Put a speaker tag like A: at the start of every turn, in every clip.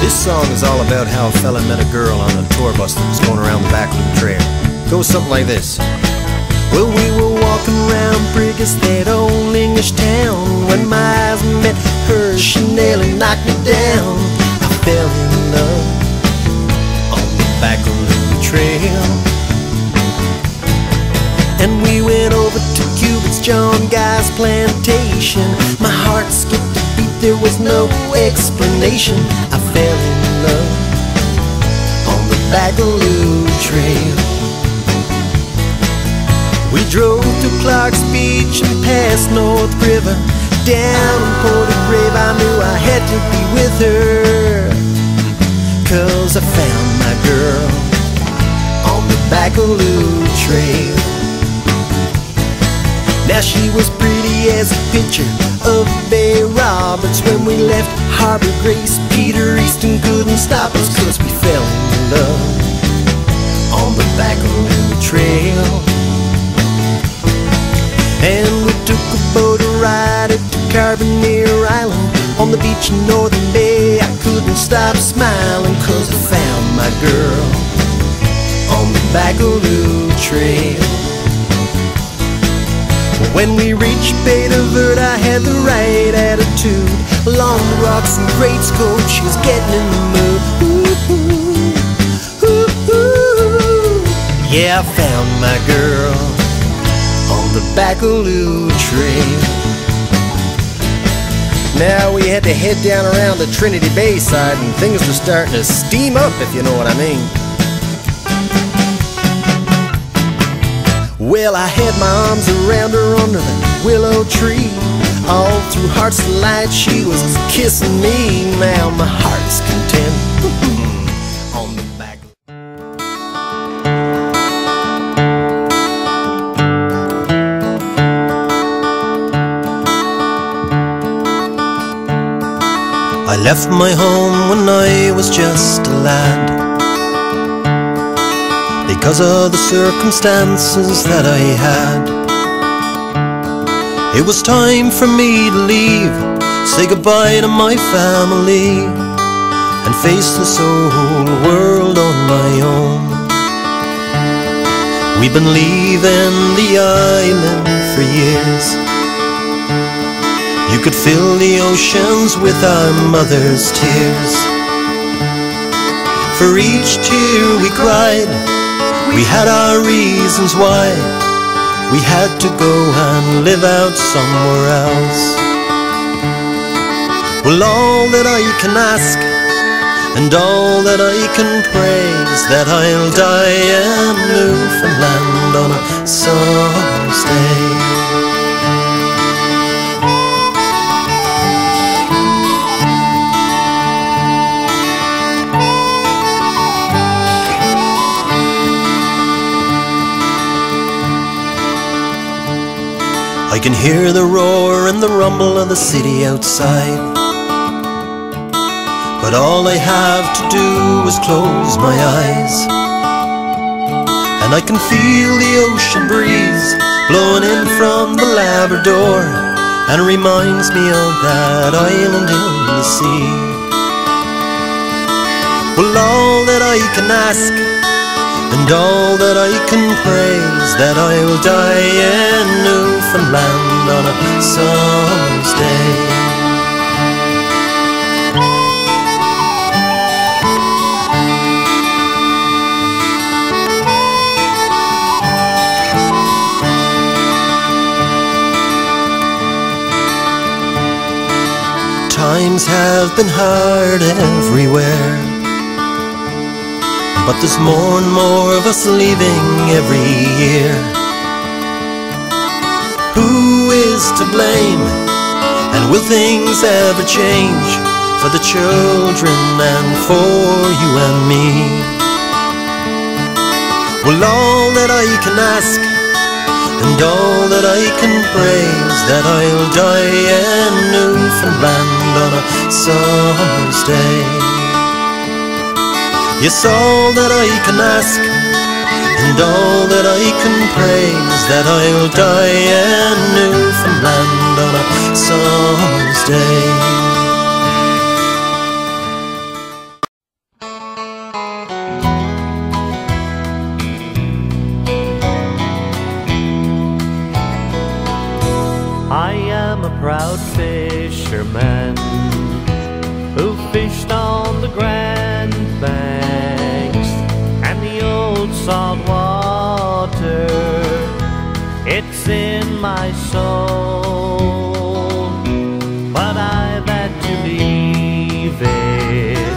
A: This song is all about how a fella met a girl on a tour bus that was going around the back loop trail. It goes something like this. Well, we were walking around Brigus, that old English town, when my eyes met hers, she nearly knocked me down. I fell in love on the back loop trail, and we went over to Cubit's John Guy's plantation. My heart skipped a beat, there was no explanation. I fell in love on the back loop trail. We drove to Clark's Beach and past North River, down in Porter Grave. I knew I had to be with her, 'cause I found my girl on the back loop trail. Now she was pretty as a picture of Bay Roberts. When we left Harbor Grace, Peter Easton couldn't stop us, 'cause we fell in love on the back loop trail. And we took a boat ride to Carbonear Island, on the beach in Northern Bay. I couldn't stop smiling, 'cause I found my girl on the back loop trail. When we reached Bay de Verde, I had the right attitude. Along the rocks and great scope, she was getting in the mood. Ooh, ooh, ooh, ooh. Yeah, I found my girl on the back loop trail. Now we had to head down around the Trinity Bay side, and things were starting to steam up, if you know what I mean. Well, I had my arms around her under the willow tree. All through Heart's Delight, she was kissing me. Now my heart's content on the back. I left my home when I was just a lad, because of the circumstances that I had. It was time for me to leave, say goodbye to my family, and face this whole world on my own. We've been leaving the island for years. You could fill the oceans with our mother's tears. For each tear we cried, we had our reasons why we had to go and live out somewhere else. Well, all that I can ask and all that I can pray is that I'll die in Newfoundland on a summer's day. I can hear the roar and the rumble of the city outside, but all I have to do is close my eyes, and I can feel the ocean breeze blowing in from the Labrador, and it reminds me of that island in the sea. Well, all that I can ask and all that I can pray is that I'll die in Newfoundland on a summer's day. Times have been hard everywhere, but there's more and more of us leaving every year. Who is to blame, and will things ever change for the children and for you and me? Well, all that I can ask and all that I can pray is that I'll die in Newfoundland on a summer's day. Yes, all that I can ask and all that I can pray is that I'll die in Newfoundland on a summer's day.
B: am a proud fisherman who fished on the Grand Banks and the old salt water. It's in my soul, but I've had to leave it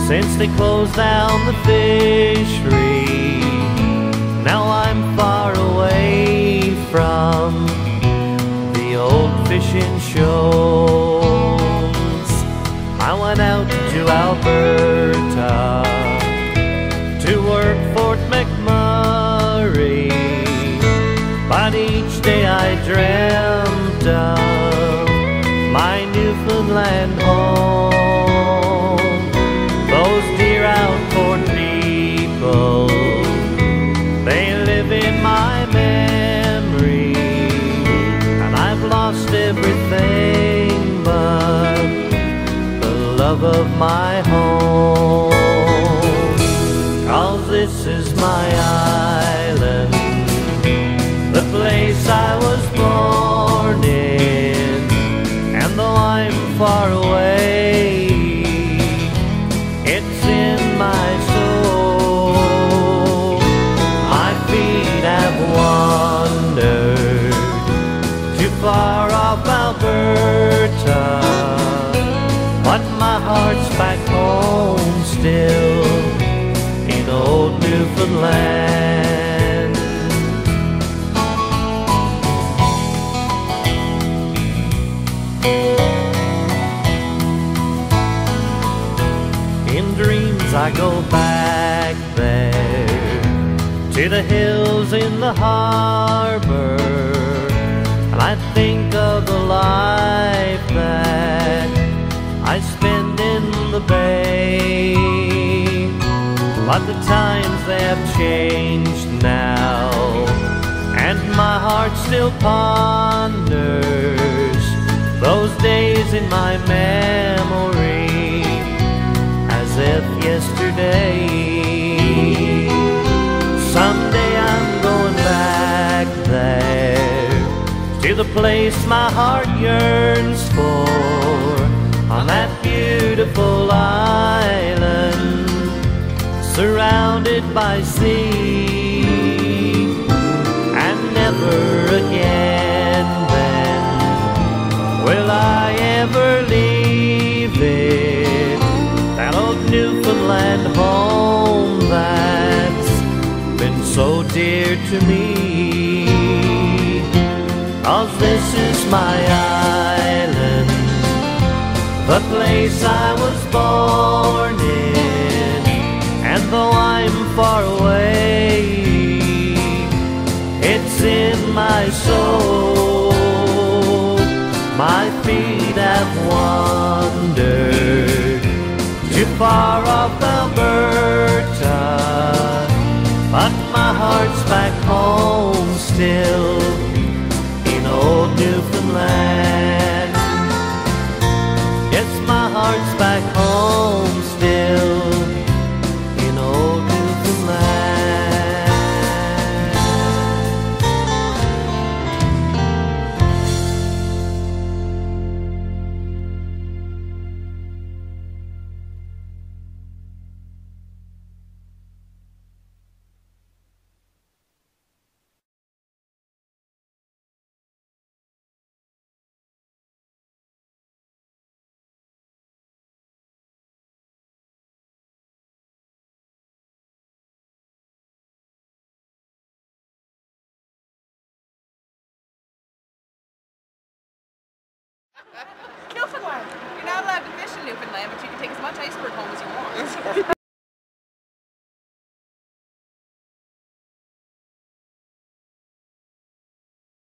B: since they closed down the fishery. Now I'm far away from the old fishing shows. I went out to Alberta to work Fort McMurray, but each day I dreamt of my Newfoundland home. Those dear out-born people, they live in my memory, and I've lost everything but the love of my home. 'Cause this is my island, the place I was born in, and though I'm far away, it's in my soul. My feet have wandered too far off Alberta, but my heart's back home still in old Newfoundland. In dreams I go back there to the hills in the harbor, and I think of the life that I spend in the bay. But the times they have changed now, and my heart still ponders those days in my memory as if yesterday. Someday I'm going back there to the place my heart yearns for, on that beautiful island surrounded by sea. And never again then will I ever leave it, that old Newfoundland home that's been so dear to me. 'Cause this is my island, the place I was born in, and though I'm far away, it's in my soul. My feet have wandered too far off Alberta, but my heart's back home still in old Newfoundland. Yes, my heart's back home still in old Newfoundland.
C: Newfoundland. You're not allowed to fish in Newfoundland, but you can take as much iceberg home as you want.